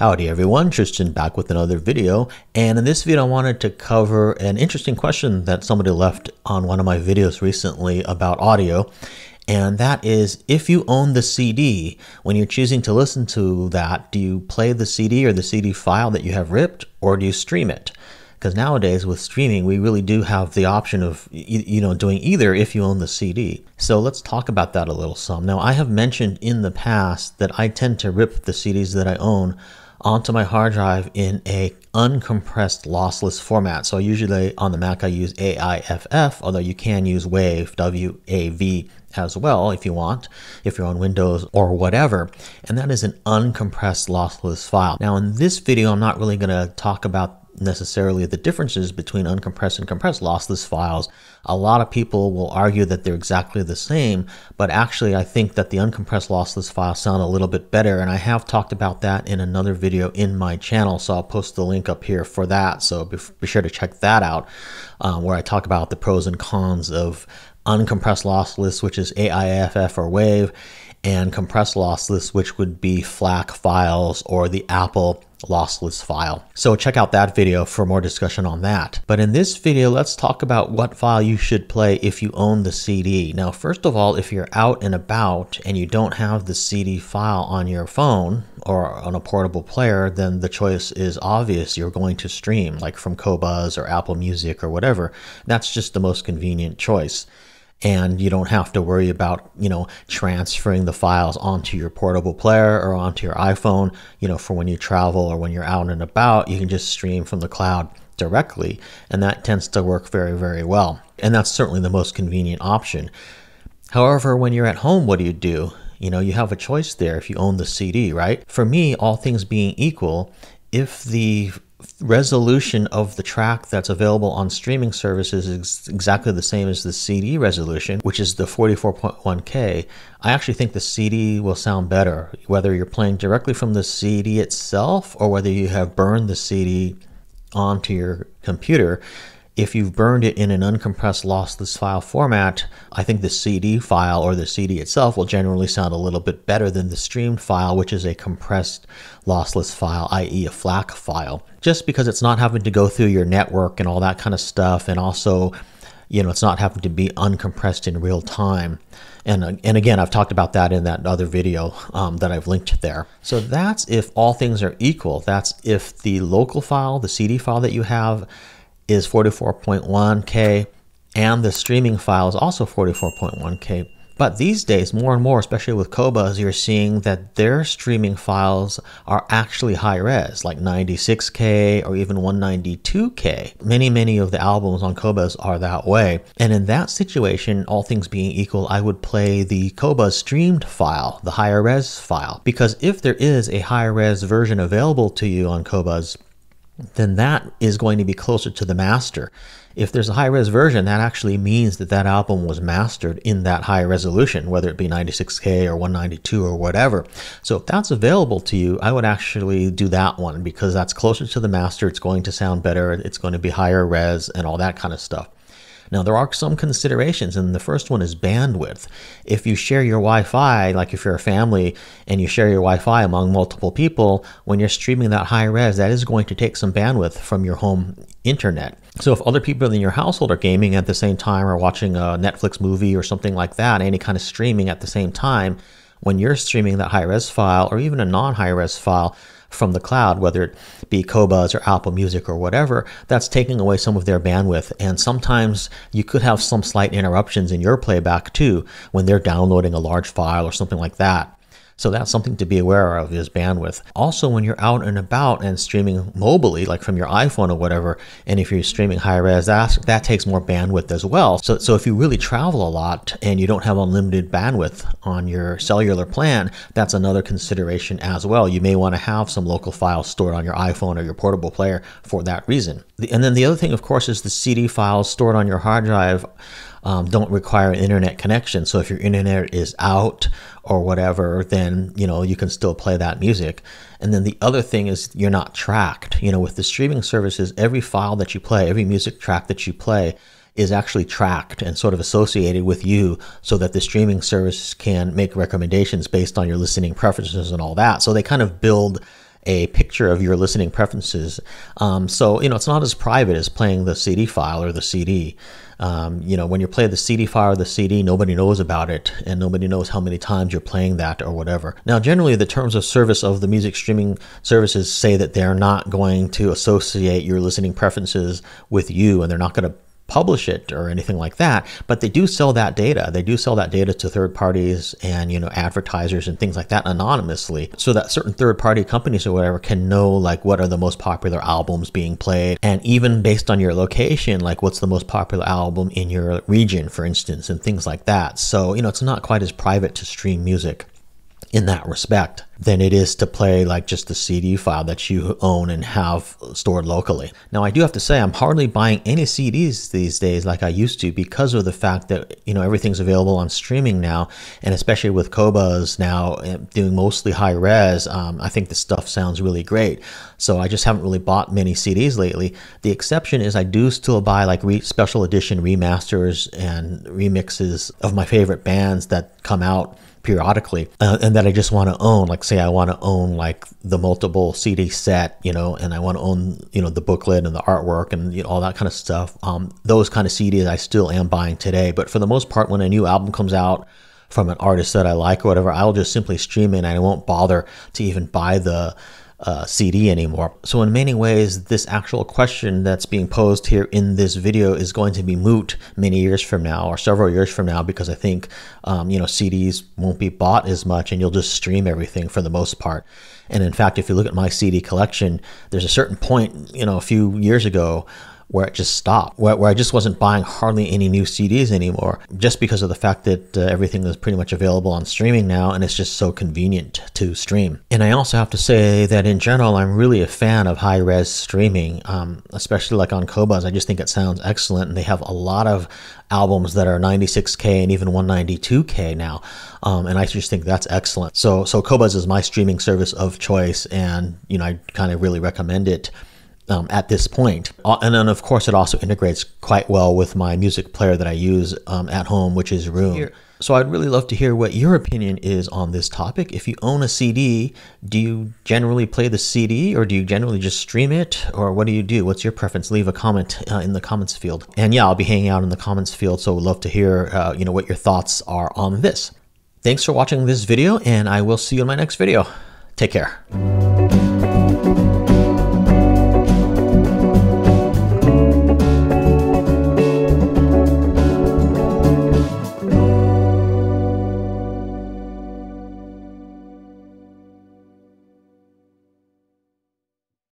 Howdy everyone, Tristan back with another video, and in this video I wanted to cover an interesting question that somebody left on one of my videos recently about audio, and that is, if you own the CD, when you're choosing to listen to that, do you play the CD or the CD file that you have ripped, or do you stream it? Because nowadays with streaming, we really do have the option of, doing either if you own the CD. So let's talk about that a little some. Now, I have mentioned in the past that I tend to rip the CDs that I own onto my hard drive in a uncompressed lossless format. So usually on the Mac I use AIFF, although you can use WAV, W-A-V as well if you want, if you're on Windows or whatever. And that is an uncompressed lossless file. Now in this video, I'm not really going to talk about necessarily the differences between uncompressed and compressed lossless files. A lot of people will argue that they're exactly the same, but actually I think that the uncompressed lossless files sound a little bit better, and I have talked about that in another video in my channel, so I'll post the link up here for that, so be sure to check that out, where I talk about the pros and cons of uncompressed lossless, which is AIFF or WAV, and compressed lossless, which would be FLAC files or the Apple lossless file. So check out that video for more discussion on that. But in this video, let's talk about what file you should play if you own the CD. Now, first of all, if you're out and about and you don't have the CD file on your phone or on a portable player, then the choice is obvious. You're going to stream, like from Qobuz or Apple Music or whatever. That's just the most convenient choice. And you don't have to worry about, transferring the files onto your portable player or onto your iPhone, for when you travel or when you're out and about. You can just stream from the cloud directly, and that tends to work very, very well. And that's certainly the most convenient option. However, when you're at home, what do? You have a choice there if you own the CD, right? For me, all things being equal, if the resolution of the track that's available on streaming services is exactly the same as the CD resolution, which is the 44.1K, I actually think the CD will sound better, whether you're playing directly from the CD itself or whether you have burned the CD onto your computer. If you've burned it in an uncompressed lossless file format, I think the CD file or the CD itself will generally sound a little bit better than the streamed file, which is a compressed lossless file, i.e. a FLAC file, just because it's not having to go through your network and all that kind of stuff. And also, it's not having to be uncompressed in real time. And again, I've talked about that in that other video that I've linked there. So that's if all things are equal. That's if the local file, the CD file that you have, is 44.1K and the streaming file is also 44.1K. But these days, more and more, especially with Qobuz, you're seeing that their streaming files are actually high res, like 96K or even 192K. Many of the albums on Qobuz are that way. And in that situation, all things being equal, I would play the Qobuz streamed file, the higher res file. Because if there is a high res version available to you on Qobuz, then that is going to be closer to the master. If there's a high-res version, that actually means that that album was mastered in that high resolution, whether it be 96K or 192 or whatever. So if that's available to you, I would actually do that one because that's closer to the master. It's going to sound better. It's going to be higher res and all that kind of stuff. Now, there are some considerations, and the first one is bandwidth. If you share your Wi-Fi, like if you're a family and you share your Wi-Fi among multiple people, when you're streaming that high res, that is going to take some bandwidth from your home internet. So if other people in your household are gaming at the same time or watching a Netflix movie or something like that, any kind of streaming at the same time, when you're streaming that high res file or even a non-high res file from the cloud, whether it be Qobuz or Apple Music or whatever, that's taking away some of their bandwidth. And sometimes you could have some slight interruptions in your playback too when they're downloading a large file or something like that. So that's something to be aware of, is bandwidth. Also, when you're out and about and streaming mobily, like from your iPhone or whatever, and if you're streaming high res, that takes more bandwidth as well. So if you really travel a lot and you don't have unlimited bandwidth on your cellular plan, that's another consideration as well. You may want to have some local files stored on your iPhone or your portable player for that reason. And then the other thing, of course, is the CD files stored on your hard drive don't require an internet connection. So if your internet is out or whatever, then, you can still play that music. And then the other thing is you're not tracked. With the streaming services, every file that you play, every music track that you play is actually tracked and sort of associated with you so that the streaming service can make recommendations based on your listening preferences and all that. So they kind of build a picture of your listening preferences. So, it's not as private as playing the CD file or the CD. When you play the CD file or the CD, nobody knows about it, and nobody knows how many times you're playing that or whatever. Now, generally, the terms of service of the music streaming services say that they're not going to associate your listening preferences with you, and they're not going to publish it or anything like that, but they do sell that data. They do sell that data to third parties and, advertisers and things like that anonymously, so that certain third party companies or whatever can know like what are the most popular albums being played, and even based on your location, like what's the most popular album in your region, for instance, and things like that. So, it's not quite as private to stream music in that respect than it is to play like just the CD file that you own and have stored locally. Now, I do have to say I'm hardly buying any CDs these days like I used to, because of the fact that, everything's available on streaming now, and especially with Qobuz now doing mostly high res, I think the stuff sounds really great. So I just haven't really bought many CDs lately. The exception is I do still buy like special edition remasters and remixes of my favorite bands that come out periodically, and that I just want to own. Like, say I want to own like the multiple CD set, and I want to own, the booklet and the artwork and all that kind of stuff. Those kind of CDs I still am buying today. But for the most part, when a new album comes out from an artist that I like or whatever, I'll just simply stream it, and I won't bother to even buy the CD anymore. So in many ways, this actual question that's being posed here in this video is going to be moot many years from now, or several years from now, because I think CDs won't be bought as much, and you'll just stream everything for the most part. And in fact, if you look at my CD collection, there's a certain point, a few years ago, where it just stopped, where I just wasn't buying hardly any new CDs anymore, just because of the fact that everything is pretty much available on streaming now, and it's just so convenient to stream. And I also have to say that in general, I'm really a fan of high-res streaming, especially like on Qobuz. I just think it sounds excellent, and they have a lot of albums that are 96K and even 192K now, and I just think that's excellent. So Qobuz is my streaming service of choice, and I kind of really recommend it at this point. And then of course it also integrates quite well with my music player that I use at home, which is Room. So I'd really love to hear what your opinion is on this topic. If you own a CD, do you generally play the CD, or do you generally just stream it, or what do you do? What's your preference? Leave a comment in the comments field. And yeah, I'll be hanging out in the comments field, so would love to hear what your thoughts are on this. Thanks for watching this video, and I will see you in my next video. Take care.